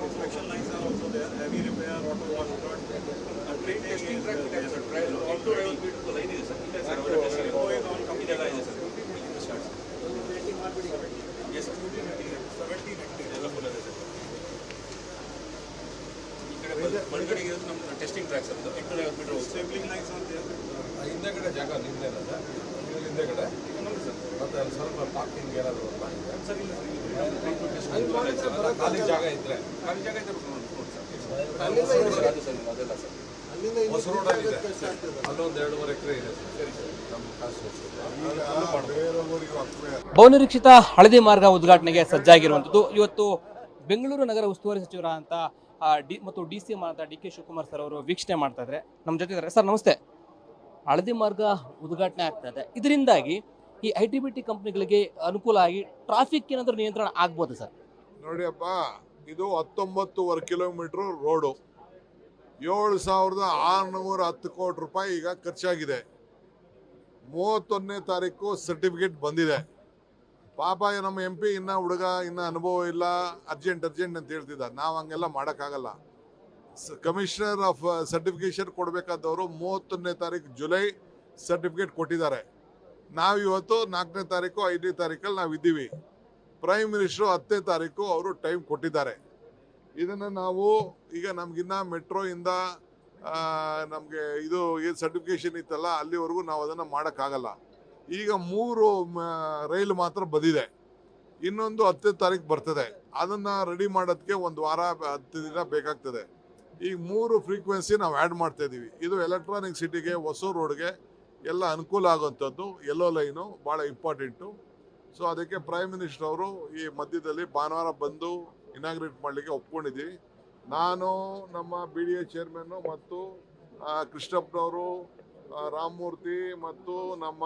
Inspection lines are also there. Heavy repair, auto wash, train testing track is trial. Auto level bit to line is sir. Testing going on. Complete line is sir. Yes sir. 70 ಎಲ್ಲ full ಇದೆ sir. ಈ ಕಡೆ ಬಲಗಡೆಗೆ ಇರೋದು ನಮ್ಮ testing track sir. 850 meter stabling lines ಅಂತ ಇದೆ. ಹಿಂದೆಗಡೆ ಜಾಗ ನಿಮ್ಮದೇ ಅಲ್ಲ ಸರ್. ಹಿಂದೆಗಡೆ ಮತ್ತೆ ಅಲ್ಲಿ ಸ್ವಲ್ಪ ಪಾರ್ಕಿಂಗ್ ಏನಾದರೂ ಸರ್ ಇಲ್ಲ ಸರ್. ಖಾಲಿ ಜಾಗ ಇದ್ರೆ ಅದೆಲ್ಲ ಸರ್ ಹೊಸ ರೋಡ್ ಆಗಿದೆ. ಅಲ್ಲೊಂದು 2.5 ಎಕರೆ ಇದೆ ಸರ್. ನಮ್ಮ ಕಾಸು ಬಹುನಿರೀಕ್ಷಿತ ಹಳದಿ ಮಾರ್ಗ ಉದ್ಘಾಟನೆಗೆ ಸಜ್ಜಾಗಿರುವಂಥದ್ದು. ಇವತ್ತು ಬೆಂಗಳೂರು ನಗರ ಉಸ್ತುವಾರಿ ಸಚಿವರಾದಂಥ ಮತ್ತು ಡಿ.ಸಿ. ಮಾತ ಡಿ.ಕೆ. ಶಿವಕುಮಾರ್ ಸರ್ ಅವರು ವೀಕ್ಷಣೆ ಮಾಡ್ತಾ ಇದ್ದಾರೆ. ನಮ್ಮ ಜೊತೆ ಇದ್ದಾರೆ. ಸರ್ ನಮಸ್ತೆ. ಹಳದಿ ಮಾರ್ಗ ಉದ್ಘಾಟನೆ ಆಗ್ತಾ ಇದೆ. ಇದರಿಂದಾಗಿ ಈ ಐ.ಟಿ.ಬಿ.ಟಿ ಕಂಪ್ನಿಗಳಿಗೆ ಅನುಕೂಲ ಆಗಿ ಟ್ರಾಫಿಕ್ ಏನಾದರೂ ನಿಯಂತ್ರಣ ಆಗ್ಬೋದು ಸರ್? ನೋಡಿಯಪ್ಪ, ಇದು 19 ಕಿಲೋಮೀಟರ್ ರೋಡು, 7,610 ಕೋಟಿ ರೂಪಾಯಿ ಈಗ ಖರ್ಚಾಗಿದೆ. 31ನೇ ತಾರೀಕು ಸರ್ಟಿಫಿಕೇಟ್ ಬಂದಿದೆ. ಪಾಪ ನಮ್ಮ MP ಇನ್ನ ಹುಡುಗ ಇನ್ನ ಅನುಭವ ಇಲ್ಲ, ಅರ್ಜೆಂಟ್ ಅಂತ ಹೇಳ್ತಿದ್ದ. ನಾವು ಹಂಗೆಲ್ಲ ಮಾಡೋಕ್ಕಾಗಲ್ಲ. ಕಮಿಷನರ್ ಆಫ್ ಸರ್ಟಿಫಿಕೇಶನ್ ಕೊಡಬೇಕಾದವರು 31ನೇ ತಾರೀಕು ಜುಲೈ ಸರ್ಟಿಫಿಕೇಟ್ ಕೊಟ್ಟಿದ್ದಾರೆ. ನಾವು ಇವತ್ತು 4ನೇ ತಾರೀಕು 5ನೇ ತಾರೀಕಲ್ಲಿ ನಾವು ಇದ್ದೀವಿ. ಪ್ರೈಮ್ ಮಿನಿಸ್ಟ್ರು 10ನೇ ತಾರೀಕು ಅವರು ಟೈಮ್ ಕೊಟ್ಟಿದ್ದಾರೆ. ಇದನ್ನು ನಾವು ಈಗ ನಮಗಿನ್ನ ಮೆಟ್ರೋಯಿಂದ ನಮಗೆ ಇದು ಏನು ಸರ್ಟಿಫಿಕೇಶನ್ ಇತ್ತಲ್ಲ ಅಲ್ಲಿವರೆಗೂ ನಾವು ಅದನ್ನು ಮಾಡೋಕ್ಕಾಗಲ್ಲ. ಈಗ 3 ರೈಲು ಮಾತ್ರ ಬಂದಿದೆ. ಇನ್ನೊಂದು 10ನೇ ತಾರೀಕು ಬರ್ತದೆ. ಅದನ್ನು ರೆಡಿ ಮಾಡೋದಕ್ಕೆ 1 ವಾರ 10 ದಿನ ಬೇಕಾಗ್ತದೆ. ಈಗ 3 ಫ್ರೀಕ್ವೆನ್ಸಿ ನಾವು ಆ್ಯಡ್ ಮಾಡ್ತಾ ಇದ್ದೀವಿ. ಇದು ಎಲೆಕ್ಟ್ರಾನಿಕ್ ಸಿಟಿಗೆ, ಹೊಸ ರೋಡ್ಗೆ ಎಲ್ಲ ಅನುಕೂಲ ಆಗುವಂಥದ್ದು. ಯೆಲ್ಲೋ ಲೈನು ಭಾಳ ಇಂಪಾರ್ಟೆಂಟು. ಸೊ ಅದಕ್ಕೆ ಪ್ರೈಮ್ ಮಿನಿಸ್ಟರ್ ಅವರು ಈ ಮಧ್ಯದಲ್ಲಿ ಭಾನುವಾರ ಬಂದು ಇನಾಗ್ರೇಟ್ ಮಾಡಲಿಕ್ಕೆ ಒಪ್ಕೊಂಡಿದ್ದೀವಿ. ನಾನು, ನಮ್ಮ BDA ಚೇರ್ಮನ್ನು ಮತ್ತು ಕೃಷ್ಣಪ್ಪನವರು, ರಾಮಮೂರ್ತಿ ಮತ್ತು ನಮ್ಮ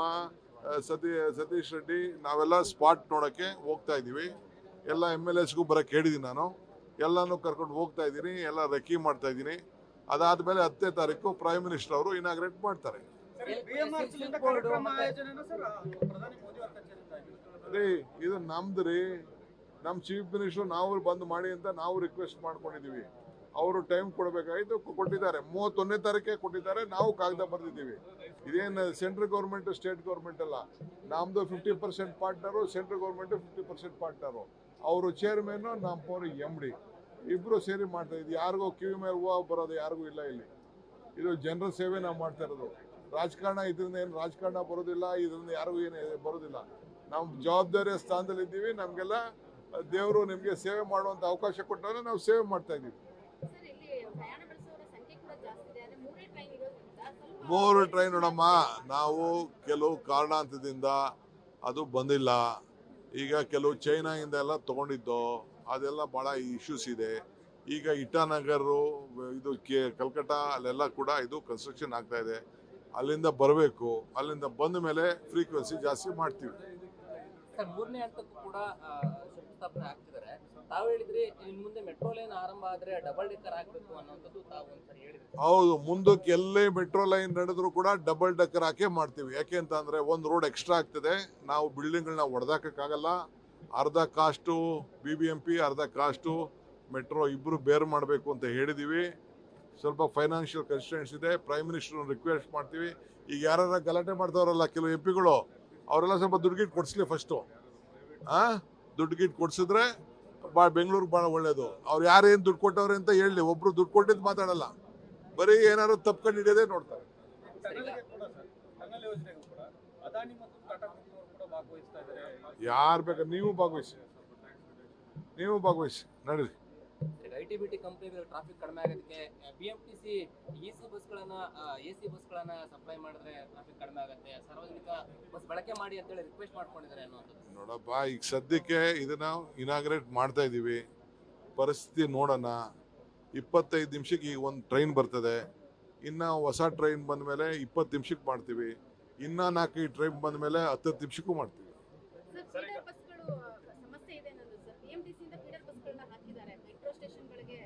ಸತೀಶ್ ರೆಡ್ಡಿ ನಾವೆಲ್ಲ ಸ್ಪಾಟ್ ನೋಡೋಕ್ಕೆ ಹೋಗ್ತಾ ಇದ್ದೀವಿ. ಎಲ್ಲ MLAಸ್ಗೂ ಬರೋಕ್ಕೆ ಹೇಳಿದ್ದೀನಿ. ನಾನು ಎಲ್ಲನೂ ಕರ್ಕೊಂಡು ಹೋಗ್ತಾ ಇದ್ದೀನಿ, ಎಲ್ಲ ರೆಕ್ಕಿ ಮಾಡ್ತಾ ಇದ್ದೀನಿ. ಅದಾದಮೇಲೆ 10ನೇ ತಾರೀಕು ಪ್ರೈಮ್ ಮಿನಿಸ್ಟರ್ ಅವರು ಇನಾಗ್ರೇಟ್ ಮಾಡ್ತಾರೆ. ರೀ, ಇದು ನಮ್ದು ರೀ. ನಮ್ಮ ಚೀಫ್ ಮಿನಿಸ್ಟರ್ ನಾವು ಬಂದು ಮಾಡಿ ಅಂತ ನಾವು ರಿಕ್ವೆಸ್ಟ್ ಮಾಡ್ಕೊಂಡಿದ್ದೀವಿ. ಅವರು ಟೈಮ್ ಕೊಡಬೇಕಾಯ್ತು, ಕೊಟ್ಟಿದ್ದಾರೆ. 31ನೇ ತಾರೀಕೆ ಕೊಟ್ಟಿದ್ದಾರೆ. ನಾವು ಕಾಗದ ಬರೆದಿದ್ದೀವಿ. ಇದೇನು ಸೆಂಟ್ರಲ್ ಗೌರ್ಮೆಂಟು ಸ್ಟೇಟ್ ಗೌರ್ಮೆಂಟ್ ಅಲ್ಲ. ನಮ್ಮದು 50% ಪಾರ್ಟ್ನರು, ಸೆಂಟ್ರಲ್ ಗೌರ್ಮೆಂಟು 50% ಪಾರ್ಟ್ನರು. ಅವರು ಚೇರ್ಮನ್ನು, ನಮ್ಮವರು MD ಇಬ್ಬರು ಸೇರಿ ಮಾಡ್ತಾ ಇದ್ದೀವಿ. ಯಾರಿಗೂ ಕಿವಿ ಮೇಲೆ ಹೂವು ಬರೋದು ಯಾರಿಗೂ ಇಲ್ಲ ಇಲ್ಲಿ. ಇದು ಜನರ ಸೇವೆ ನಾವು ಮಾಡ್ತಾ ಇರೋದು. ರಾಜಕಾರಣ ಇದರಿಂದ ಏನು ರಾಜಕಾರಣ ಬರೋದಿಲ್ಲ, ಇದರಿಂದ ಯಾರಿಗೂ ಏನು ಬರೋದಿಲ್ಲ. ನಾವು ಜವಾಬ್ದಾರಿಯ ಸ್ಥಾನದಲ್ಲಿ ಇದ್ದೀವಿ. ನಮಗೆಲ್ಲ ದೇವರು ನಿಮಗೆ ಸೇವೆ ಮಾಡುವಂಥ ಅವಕಾಶ ಕೊಟ್ಟರೆ ನಾವು ಸೇವೆ ಮಾಡ್ತಾ ಇದ್ದೀವಿ. 3 ಟ್ರೈನ್ ನೋಡಮ್ಮ, ನಾವು ಕೆಲವು ಕಾರಣಾಂತರದಿಂದ ಅದು ಬಂದಿಲ್ಲ. ಈಗ ಕೆಲವು ಚೈನಾಯಿಂದ ಎಲ್ಲ ತೊಗೊಂಡಿದ್ದು, ಅದೆಲ್ಲ ಭಾಳ ಇಶ್ಯೂಸ್ ಇದೆ. ಈಗ ಇಟಾನಗರು, ಇದು ಕಲ್ಕಟ್ಟ, ಅಲ್ಲೆಲ್ಲ ಕೂಡ ಇದು ಕನ್ಸ್ಟ್ರಕ್ಷನ್ ಆಗ್ತಾ ಇದೆ. ಅಲ್ಲಿಂದ ಬರಬೇಕು. ಅಲ್ಲಿಂದ ಬಂದ ಮೇಲೆ ಫ್ರೀಕ್ವೆನ್ಸಿ ಜಾಸ್ತಿ ಮಾಡ್ತೀವಿ. ಸರ್, 3ನೇ ಹಂತಕ್ಕೂ ಕೂಡ ಶಂಕುಸ್ಥಾಪನೆ ಆಗ್ತಿದ್ದಾರೆ. ತಾವು ಹೇಳಿದ್ರಿ ಇನ್ನು ಮುಂದೆ ಮೆಟ್ರೋ ಲೈನ್ ಆರಂಭ ಆದರೆ ಡಬಲ್ ಡೆಕ್ಕರ್ ಆಗಬೇಕು ಅನ್ನೋಂಥದ್ದು ತಾವು ಒಂದ್ಸರಿ ಹೇಳಿದ್ರಿ. ಹೌದು, ಮುಂದಕ್ಕೆ ಎಲ್ಲೇ ಮೆಟ್ರೋ ಲೈನ್ ನಡೆದ್ರು ಕೂಡ ಡಬಲ್ ಡೆಕ್ಕರ್ ಹಾಕೇ ಮಾಡ್ತೀವಿ. ಯಾಕೆ ಅಂತಂದರೆ ಒಂದು ರೋಡ್ ಎಕ್ಸ್ಟ್ರಾ ಆಗ್ತದೆ. ನಾವು ಬಿಲ್ಡಿಂಗ್ಗಳನ್ನ ಹೊಡೆದಾಕೋಕ್ಕಾಗಲ್ಲ. ಅರ್ಧ ಕಾಸ್ಟು BBMP, ಅರ್ಧ ಕಾಸ್ಟು ಮೆಟ್ರೋ, ಇಬ್ಬರು ಬೇರ್ ಮಾಡಬೇಕು ಅಂತ ಹೇಳಿದ್ದೀವಿ. ಸ್ವಲ್ಪ ಫೈನಾನ್ಷಿಯಲ್ ಕನ್ಸ್ಟ್ರೆಂಟ್ಸ್ ಇದೆ. ಪ್ರೈಮ್ ಮಿನಿಸ್ಟರ್ನ ರಿಕ್ವೆಸ್ಟ್ ಮಾಡ್ತೀವಿ. ಈಗ ಯಾರು ಗಲಾಟೆ ಮಾಡ್ತಾವ್ರಲ್ಲ ಕೆಲವು MPಗಳು, ಅವರೆಲ್ಲ ಸ್ವಲ್ಪ ದುಡ್ಡು ಗಿಟ್ಟು ಕೊಡಿಸ್ಲಿ ಫಸ್ಟು. ದುಡ್ಡು ಗಿಟ್ಟು ಕೊಡಿಸಿದ್ರೆ ಬೆಂಗಳೂರು ಭಾಳ ಒಳ್ಳೇದು. ಅವ್ರು ಯಾರೇನು ದುಡ್ಡು ಕೊಟ್ಟವ್ರೆ ಅಂತ ಹೇಳಿ, ಒಬ್ರು ದುಡ್ಡು ಕೊಟ್ಟಿದ್ದು ಮಾತಾಡಲ್ಲ, ಬರೀ ಏನಾದ್ರು ತಪ್ಕೊಂಡು ಹಿಡಿಯೋದೇ ನೋಡ್ತಾರೆ. ಯಾರು ಬೇಕಾದ್ರೆ ನೀವು ಭಾಗವಹಿಸಿ ನಡೀರಿ. ಐಟಿ ಕಂಪನಿಗಳು ಟ್ರಾಫಿಕ್ ಕಡಿಮೆ ಆಗೋದಕ್ಕೆ BMTC AC ಬಸ್ಗಳನ್ನ ಸಪ್ಲೈ ಮಾಡಿದ್ರೆ ಟ್ರಾಫಿಕ್ ಕಡಿಮೆ ಆಗುತ್ತೆ, ಸಾರ್ವಜನಿಕ ಬಸ್ ಬಳಕೆ ಮಾಡಿ ಅಂತೇಳಿ ರಿಕ್ವೆಸ್ಟ್ ಮಾಡ್ಕೊಂಡಿದ್ದಾರೆ ಅನ್ನೋದು. ನೋಡಪ್ಪ, ಈಗ ಸದ್ಯಕ್ಕೆ ಇದನ್ನ ಇನಾಗ್ರೇಟ್ ಮಾಡ್ತಾ ಇದ್ದೀವಿ. ಪರಿಸ್ಥಿತಿ ನೋಡೋಣ. 25 ನಿಮಿಷಕ್ಕೆ ಈಗ ಒಂದು ಟ್ರೈನ್ ಬರ್ತದೆ. ಇನ್ನು ಹೊಸ ಟ್ರೈನ್ ಬಂದ ಮೇಲೆ 20 ನಿಮಿಷಕ್ಕೆ ಮಾಡ್ತೀವಿ. ಇನ್ನು 4 ಟ್ರೈನ್ ಬಂದ ಮೇಲೆ 10 ನಿಮಿಷಕ್ಕೂ ಮಾಡ್ತೀವಿ. ಸಮಸ್ಯೆ ಇದೆ ಅನ್ನೋದು ಸರ್. BMTC ಇಂದ ಫೀಡರ್ ಬಸ್ಗಳನ್ನ ಹಾಕಿದ್ದಾರೆ ಮೆಟ್ರೋ ಸ್ಟೇಷನ್ಗಳಿಗೆ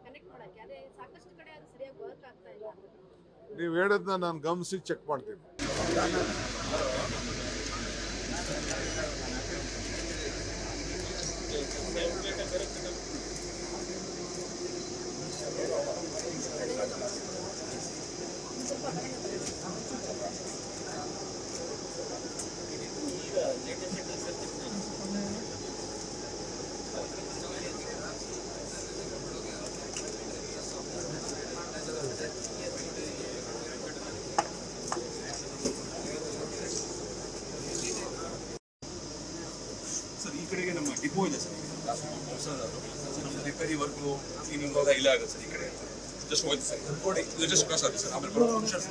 ಕನೆಕ್ಟ್ ಮಾಡಕ್ಕೆ. ಅದೇ ಸಾಕಷ್ಟು ಕಡೆ ಅದು ಸರಿಯಾಗಿ ವರ್ಕ್ ಆಗ್ತಾ ಇಲ್ಲ. ನೀವು ಹೇಳೋದನ್ನ ನಾನು ಗಮನಿಸಿ ಚೆಕ್ ಮಾಡ್ತೀನಿ. ಸರ್, ಈ ಕಡೆಗೆ ನಮ್ಮ ಡಿಪೋ ಇದೆ ಸರ್. ನಮ್ಮ ರಿಪೇರಿ ವರ್ಕು ಕ್ಲೀನಿಂಗ್ ಇಲ್ಲ ಆಗುತ್ತೆ ಸರ್. ಈ ಕಡೆ ಜಸ್ಟ್ ಹೋಯ್ತು ಸರ್. ನೋಡಿ, ಇದು ಜಸ್ಟ್ ಕ್ರಾಸ್ ಆಗುತ್ತೆ ಸರ್. ಆಮೇಲೆ ಬರೋ ಸರ್.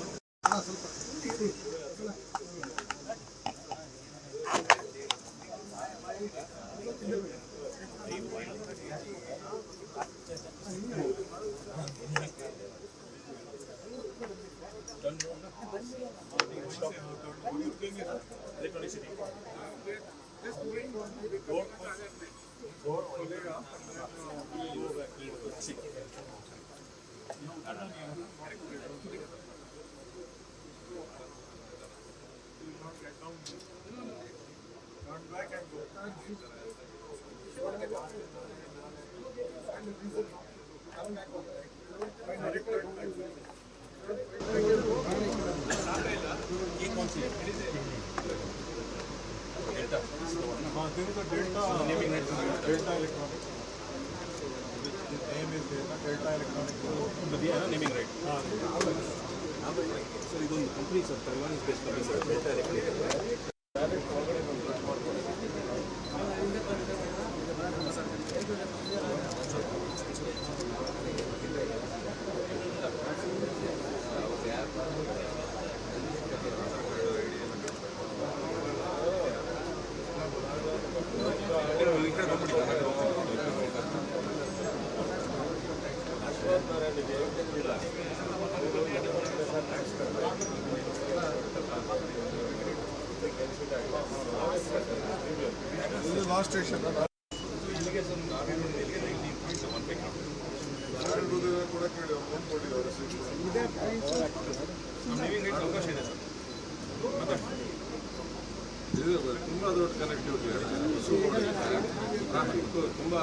ಸರ್, ಇದೊಂದು company sir, Taiwan base company sir. Delta electronic. Last station ಕೂಡ ಕೇಳಿ ಫೋನ್ ಕೊಟ್ಟಿದ್ದಾರೆ. ಅವಕಾಶ ಇದೆ ಸರ್. ಇದು ತುಂಬ ದೊಡ್ಡ ಕನೆಕ್ಟಿವಿಟಿ. ಟ್ರಾಫಿಕ್ ತುಂಬ